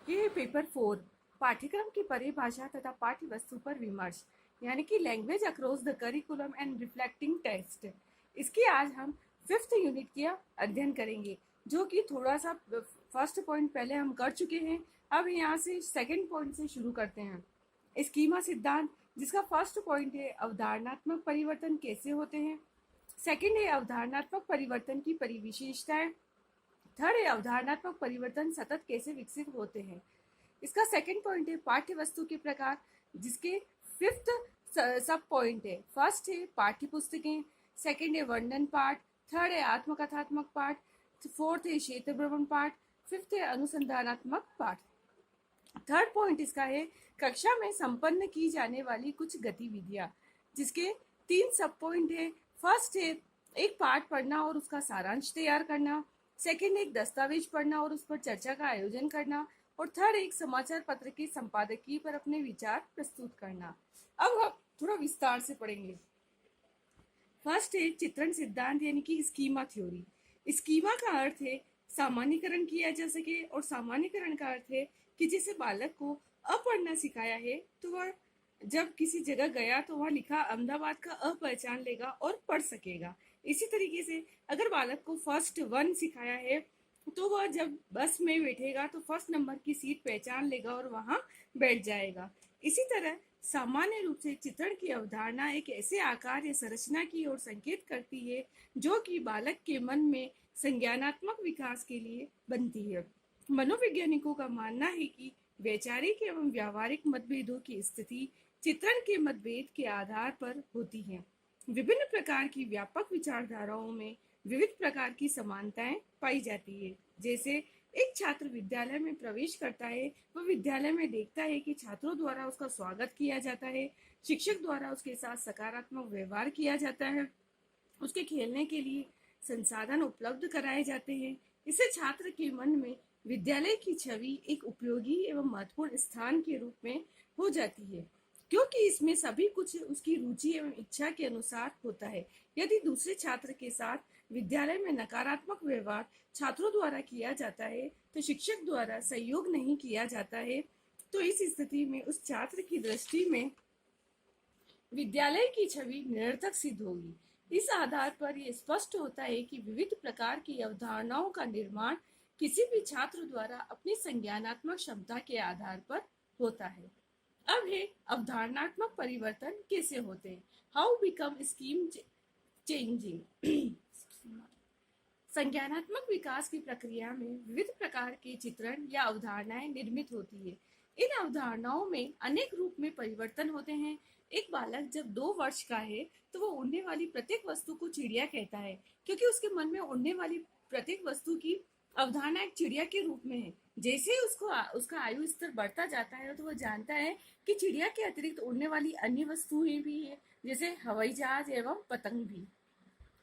ये पेपर 4 पाठ्यक्रम की परिभाषा तथा पाठ्य वस्तु पर विमर्श यानी कि language across the curriculum and reflecting text. इसकी आज हम 5th यूनिट का अध्ययन करेंगे, जो कि थोड़ा सा फर्स्ट पॉइंट पहले हम कर चुके हैं। अब यहाँ से सेकंड पॉइंट से शुरू करते हैं। स्कीमा सिद्धांत, जिसका फर्स्ट पॉइंट है अवधारणात्मक परिवर्तन कैसे होते हैं। सेकंड है अवधारणात्मक परिवर्तन की परिविशेषताएं। थर्ड है अवधारणात्मक परिवर्तन सतत कैसे विकसित होते हैं। इसका सेकंड पॉइंट है पाठ्य वस्तु के प्रकार, जिसके 5th सब पॉइंट है। फर्स्ट है पाठ्य पुस्तकें, सेकंड है वर्णन पाठ, थर्ड है आत्मकथात्मक पाठ, फोर्थ है क्षेत्र भ्रमण पाठ, फिफ्थ है अनुसंधानात्मक पाठ। थर्ड पॉइंट इसका है कक्षा में संपन्न की जाने वाली कुछ गतिविधियां, जिसके 3 सब पॉइंट है। फर्स्ट है एक पाठ पढ़ना और उसका सारांश तैयार करना, सेकंड एक दस्तावेज पढ़ना और उस पर चर्चा का आयोजन करना, और थर्ड एक समाचार पत्र की संपादकीय पर अपने विचार प्रस्तुत करना। अब हम थोड़ा विस्तार से पढ़ेंगे। फर्स्ट है चित्रण सिद्धांत यानी कि स्कीमा थ्योरी। स्कीमा का अर्थ है सामान्यकरण किया जा सके, और सामान्यकरण का अर्थ है कि जैसे बालक को पढ़ना सिखाया है तो वह जब किसी जगह गया तो वह लिखा अहमदाबाद का पहचान लेगा और पढ़ सकेगा। इसी तरीके से अगर बालक को फर्स्ट 1 सिखाया है तो वह जब बस में बैठेगा तो फर्स्ट नंबर की सीट पहचान लेगा और वहां बैठ जाएगा। इसी तरह सामान्य रूप से चित्रण की अवधारणा एक ऐसे आकार या संरचना की ओर संकेत करती है जो कि बालक के मन में संज्ञानात्मक विकास के लिए बनती है। मनोवैज्ञानिकों का मानना है कि वैचारिक एवं व्यावहारिक मतभेदों की स्थिति चित्रण के मतभेद के आधार पर होती है। विभिन्न प्रकार की व्यापक विचारधाराओं में विविध प्रकार की समानताएं पाई जाती है। जैसे एक छात्र विद्यालय में प्रवेश करता है, वह विद्यालय में देखता है कि छात्रों द्वारा उसका स्वागत किया जाता है, शिक्षक द्वारा उसके साथ सकारात्मक व्यवहार किया जाता है, उसके खेलने के लिए संसाधन उपलब्ध कराए जाते हैं। इससे छात्र के मन में विद्यालय की छवि एक उपयोगी एवं महत्वपूर्ण स्थान के रूप में हो जाती है, क्योंकि इसमें सभी कुछ उसकी रुचि एवं इच्छा के अनुसार होता है। यदि दूसरे छात्र के साथ विद्यालय में नकारात्मक व्यवहार छात्रों द्वारा किया जाता है, तो शिक्षक द्वारा सहयोग नहीं किया जाता है, तो इस स्थिति में उस छात्र की दृष्टि में विद्यालय की छवि निरर्थक सिद्ध होगी। इस आधार पर यह स्पष्ट होता है कि विविध प्रकार की अवधारणाओं का निर्माण किसी भी छात्र द्वारा अपनी संज्ञानात्मक क्षमता के आधार पर होता है। अब है अवधारणात्मक परिवर्तन कैसे होते हैं। How become scheme changing. संज्ञानात्मक विकास की प्रक्रिया में विविध प्रकार के चित्रण या अवधारणाएं निर्मित होती है। इन अवधारणाओं में अनेक रूप में परिवर्तन होते हैं। एक बालक जब 2 वर्ष का है तो वो उड़ने वाली प्रत्येक वस्तु को चिड़िया कहता है, क्योंकि उसके मन में उड़ने वाली प्रत्येक वस्तु की अवधारणा एक चिड़िया के रूप में है। जैसे ही उसका आयु स्तर बढ़ता जाता है तो वह जानता है कि चिड़िया के अतिरिक्त उड़ने वाली अन्य वस्तुएं भी है, जैसे हवाई जहाज एवं पतंग भी।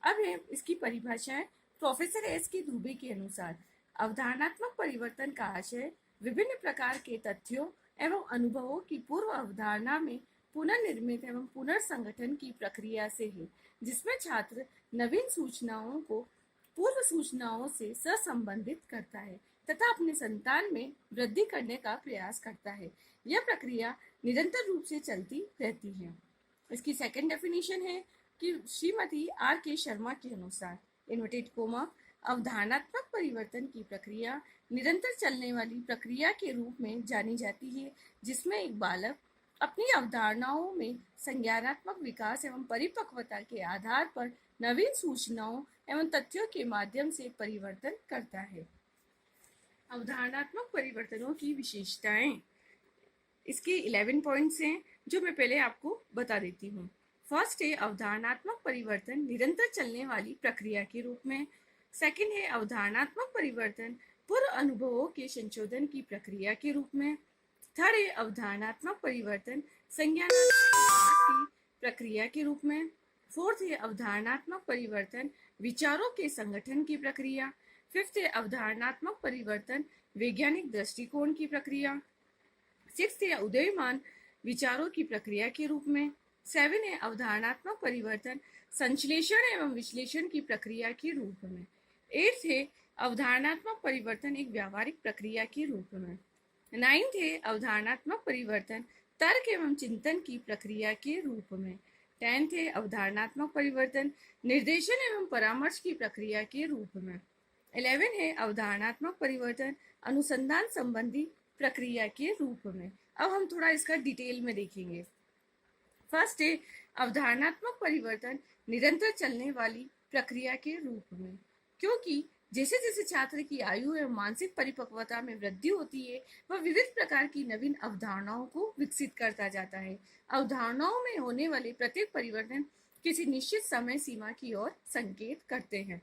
अब है इसकी परिभाषाएं। प्रोफेसर एस के दुबे के अनुसार अवधारणात्मक परिवर्तन का आशय विभिन्न प्रकार के तथ्यों एवं अनुभवों की पूर्व अवधारणा में पुनर्निर्मित एवं पुनर्संगठन की प्रक्रिया से है, जिसमें छात्र नवीन सूचनाओं को पूर्व सूचनाओं से सहसंबंधित करता है तथा अपने संतान में वृद्धि करने का प्रयास करता है। यह प्रक्रिया निरंतर रूप से चलती रहती है। इसकी सेकंड डेफिनेशन है कि श्रीमती आर के शर्मा के अनुसार इन्वर्टेड कोमा अवधारणात्मक परिवर्तन की प्रक्रिया निरंतर चलने वाली प्रक्रिया के रूप में जानी जाती है, जिसमें एक बालक अपनी अवधारणाओं में संज्ञानात्मक विकास एवं परिपक्वता के आधार पर नवीन सूचनाओं एवं तथ्यों के माध्यम से परिवर्तन करता है। अवधारणात्मक परिवर्तनों की विशेषताएं। इसके 11 पॉइंट्स हैं जो मैं पहले आपको बता देती हूँ। फर्स्ट है अवधारणात्मक परिवर्तन निरंतर चलने वाली प्रक्रिया के रूप में। सेकंड है अवधारणात्मक परिवर्तन पूर्व अनुभवों के संशोधन की प्रक्रिया के रूप में। थर्ड है अवधारणात्मक परिवर्तन संज्ञानात्मक विकास की प्रक्रिया के रूप में। फोर्थ है अवधारणात्मक परिवर्तन विचारों के संगठन की प्रक्रिया। फिफ्थ है अवधारणात्मक परिवर्तन वैज्ञानिक दृष्टिकोण की प्रक्रिया। सिक्स्थ है उदयमान विचारों की प्रक्रिया के रूप में। 7 है अवधारणात्मक परिवर्तन संश्लेषण एवं विश्लेषण की प्रक्रिया के रूप में। 8 है अवधारणात्मक परिवर्तन एक व्यावहारिक प्रक्रिया के रूप में। 9th है अवधारणात्मक परिवर्तन तर्क एवं चिंतन की प्रक्रिया के रूप में। 10th है अवधारणात्मक परिवर्तन निर्देशन एवं परामर्श की प्रक्रिया के रूप में। 11 है अवधारणात्मक परिवर्तन अनुसंधान संबंधी प्रक्रिया के रूप में। अब हम थोड़ा इसका डिटेल में देखेंगे। फर्स्ट है अवधारणात्मक परिवर्तन निरंतर चलने वाली प्रक्रिया के रूप में, क्योंकि जैसे जैसे छात्र की आयु एवं मानसिक परिपक्वता में वृद्धि होती है वह विविध प्रकार की नवीन अवधारणाओं को विकसित करता जाता है। अवधारणाओं में होने वाले प्रत्येक परिवर्तन किसी निश्चित समय सीमा की ओर संकेत करते हैं।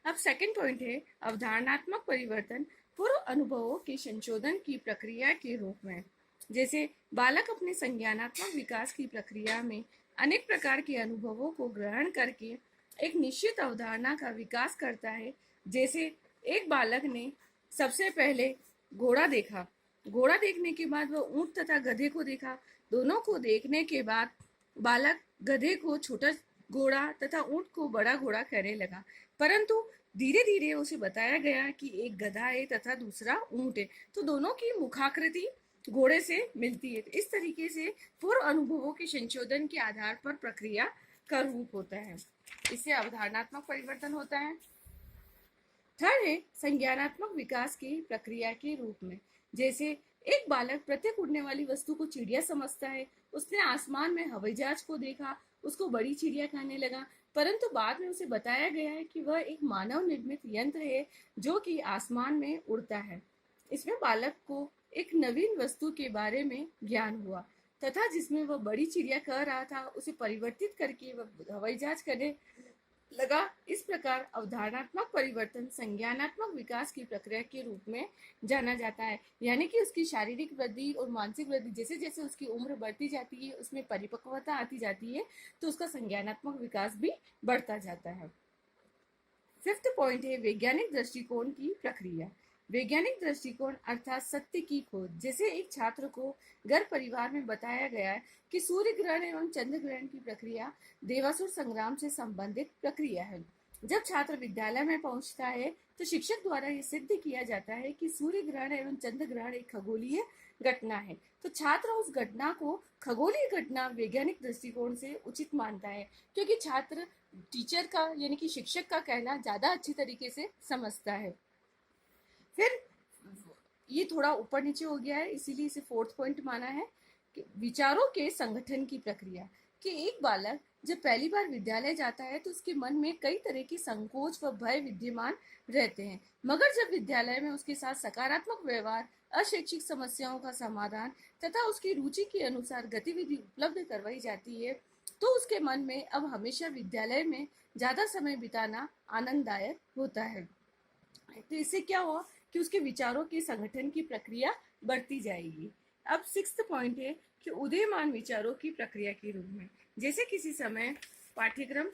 अब सेकंड पॉइंट है अवधारणात्मक परिवर्तन पूर्व अनुभवों के संशोधन की प्रक्रिया के रूप में। जैसे बालक अपने संज्ञानात्मक विकास की प्रक्रिया में अनेक प्रकार के अनुभवों को ग्रहण करके एक निश्चित अवधारणा का विकास करता है। जैसे एक बालक ने सबसे पहले घोड़ा देखा, घोड़ा देखने के बाद वह ऊंट तथा गधे को देखा। दोनों को देखने के बाद बालक गधे को छोटा घोड़ा तथा ऊंट को बड़ा घोड़ा कहने लगा, परंतु धीरे धीरे उसे बताया गया कि एक गधा है तथा दूसरा ऊंट है, तो दोनों की मुखाकृति घोड़े से मिलती है। इस तरीके से पूर्व अनुभवों के संशोधन के आधार पर प्रक्रिया का रूप होता है, इससे अवधारणात्मक परिवर्तन होता है। थर्ड है संज्ञानात्मक विकास की प्रक्रिया के रूप में। जैसे एक बालक प्रत्येक उड़ने वाली वस्तु को चिड़िया समझता है। उसने आसमान में हवाई जहाज को देखा, उसको बड़ी चिड़िया कहने लगा, परंतु बाद में उसे बताया गया है कि वह एक मानव निर्मित यंत्र है जो कि आसमान में उड़ता है। इसमें बालक को एक नवीन वस्तु के बारे में ज्ञान हुआ तथा जिसमें वह बड़ी चिड़िया कह रहा था उसे परिवर्तित करके वह हवाई जहाज करने लगा। इस प्रकार अवधारणात्मक परिवर्तन संज्ञानात्मक विकास की प्रक्रिया के रूप में जाना जाता है, यानी कि उसकी शारीरिक वृद्धि और मानसिक वृद्धि जैसे जैसे उसकी उम्र बढ़ती जाती है, उसमें परिपक्वता आती जाती है, तो उसका संज्ञानात्मक विकास भी बढ़ता जाता है। फिफ्थ पॉइंट है वैज्ञानिक दृष्टिकोण की प्रक्रिया। वैज्ञानिक दृष्टिकोण अर्थात सत्य की खोज। जैसे एक छात्र को घर परिवार में बताया गया है कि सूर्य ग्रहण एवं चंद्र ग्रहण की प्रक्रिया देवासुर संग्राम से संबंधित प्रक्रिया है। जब छात्र विद्यालय में पहुंचता है तो शिक्षक द्वारा यह सिद्ध किया जाता है कि सूर्य ग्रहण एवं चंद्र ग्रहण एक खगोलीय घटना है, तो छात्र उस घटना को खगोलीय घटना वैज्ञानिक दृष्टिकोण से उचित मानता है, क्योंकि छात्र टीचर का यानी कि शिक्षक का कहना ज्यादा अच्छी तरीके से समझता है। फिर ये थोड़ा ऊपर नीचे हो गया है, इसीलिए इसे फोर्थ पॉइंट माना है कि विचारों के संगठन की प्रक्रिया। कि एक बालक जब पहली बार विद्यालय जाता है तो उसके मन में कई तरह की संकोच व भय विद्यमान रहते हैं, मगर जब विद्यालय में उसके साथ सकारात्मक व्यवहार, अशैक्षिक समस्याओं का समाधान तथा उसकी रुचि के अनुसार गतिविधि उपलब्ध करवाई जाती है तो उसके मन में अब हमेशा विद्यालय में ज्यादा समय बिताना आनंददायक होता है। तो इससे क्या हुआ कि उसके विचारों के संगठन की प्रक्रिया बढ़ती जाएगी। अब सिक्स्थ पॉइंट है कि उदयमान विचारों की प्रक्रिया के रूप में। जैसे किसी समय पाठ्यक्रम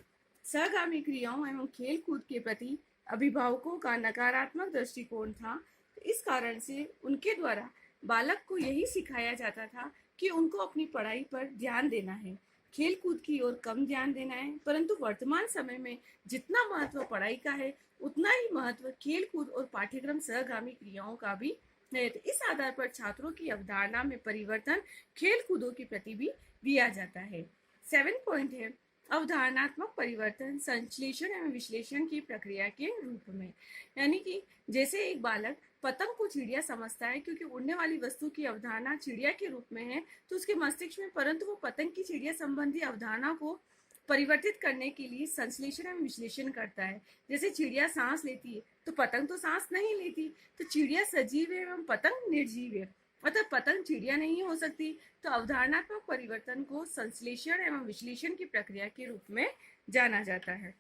सहगामी क्रियाओं एवं खेल कूद के प्रति अभिभावकों का नकारात्मक दृष्टिकोण था, तो इस कारण से उनके द्वारा बालक को यही सिखाया जाता था कि उनको अपनी पढ़ाई पर ध्यान देना है, खेल कूद की ओर कम ध्यान देना है। परंतु वर्तमान समय में जितना महत्व पढ़ाई का है उतना ही महत्व खेल कूद और पाठ्यक्रम सहगामी क्रियाओं का भी है। तो इस आधार पर छात्रों की अवधारणा में परिवर्तन खेल कूदों के प्रति भी दिया जाता है। 7 पॉइंट है अवधारणात्मक परिवर्तन संश्लेषण एवं विश्लेषण की प्रक्रिया के रूप में। यानी कि जैसे एक बालक पतंग को चिड़िया समझता है क्योंकि उड़ने वाली वस्तु की अवधारणा चिड़िया के रूप में है, तो उसके मस्तिष्क में परंतु वो पतंग की चिड़िया संबंधी अवधारणा को परिवर्तित करने के लिए संश्लेषण एवं विश्लेषण करता है। जैसे चिड़िया सांस लेती है तो पतंग तो सांस नहीं लेती, तो चिड़िया सजीव है एवं पतंग निर्जीव है, मतलब पतंग चिड़िया नहीं हो सकती। तो अवधारणात्मक परिवर्तन को संश्लेषण एवं विश्लेषण की प्रक्रिया के रूप में जाना जाता है।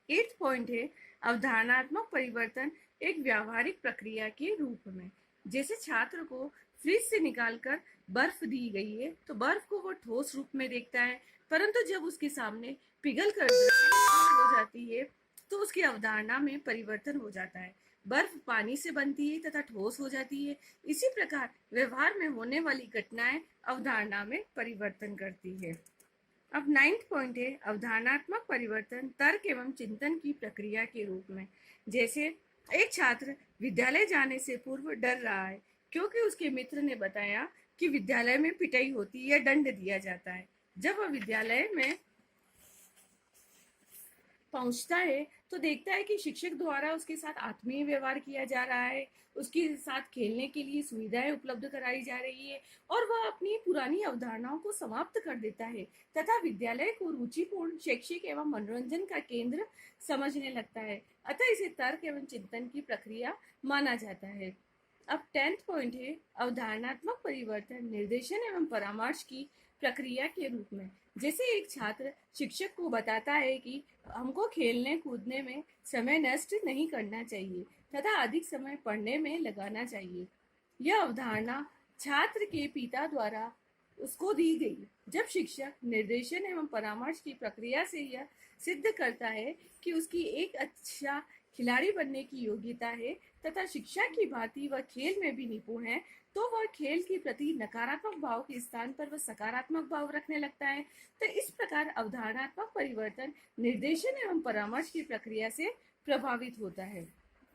8th पॉइंट है अवधारणात्मक परिवर्तन एक व्यावहारिक प्रक्रिया के रूप में। जैसे छात्र को फ्रिज से निकालकर बर्फ दी गई है तो बर्फ को वो ठोस रूप में देखता है, परंतु जब उसके सामने पिघल कर हो जाती है तो उसकी अवधारणा में परिवर्तन हो जाता है। बर्फ पानी से बनती है तथा ठोस हो जाती है। इसी प्रकार व्यवहार में होने वाली घटनाएं अवधारणा में परिवर्तन करती है। अब 9th पॉइंट है अवधारणात्मक परिवर्तन तर्क एवं चिंतन की प्रक्रिया के रूप में। जैसे एक छात्र विद्यालय जाने से पूर्व डर रहा है, क्योंकि उसके मित्र ने बताया कि विद्यालय में पिटाई होती या दंड दिया जाता है। जब वह विद्यालय में पहुंचता है तो देखता है कि शिक्षक द्वारा उसके साथ आत्मीय व्यवहार किया जा रहा है, उसके साथ खेलने के लिए सुविधाएं उपलब्ध कराई जा रही है और वह अपनी पुरानी अवधारणाओं को समाप्त कर देता है तथा विद्यालय को रुचिपूर्ण शैक्षिक एवं मनोरंजन का केंद्र समझने लगता है। अतः इसे तर्क एवं चिंतन की प्रक्रिया माना जाता है। अब 10th पॉइंट है अवधारणात्मक परिवर्तन निर्देशन एवं परामर्श की प्रक्रिया के रूप में। जैसे एक छात्र शिक्षक को बताता है कि हमको खेलने कूदने में समय नष्ट नहीं करना चाहिए तथा अधिक समय पढ़ने में लगाना चाहिए। यह अवधारणा छात्र के पिता द्वारा उसको दी गई। जब शिक्षक निर्देशन एवं परामर्श की प्रक्रिया से यह सिद्ध करता है कि उसकी एक अच्छा खिलाड़ी बनने की योग्यता है तथा शिक्षा की भांति वह खेल में भी निपुण है, तो वह खेल के प्रति नकारात्मक भाव के स्थान पर वह सकारात्मक भाव रखने लगता है। तो इस प्रकार अवधारणात्मक परिवर्तन निर्देशन एवं परामर्श की प्रक्रिया से प्रभावित होता है।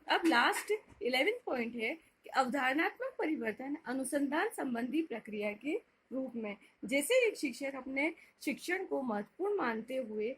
अब लास्ट 11 पॉइंट है कि अवधारणात्मक परिवर्तन अनुसंधान संबंधी प्रक्रिया के रूप में। जैसे एक शिक्षक अपने शिक्षण को महत्वपूर्ण मानते हुए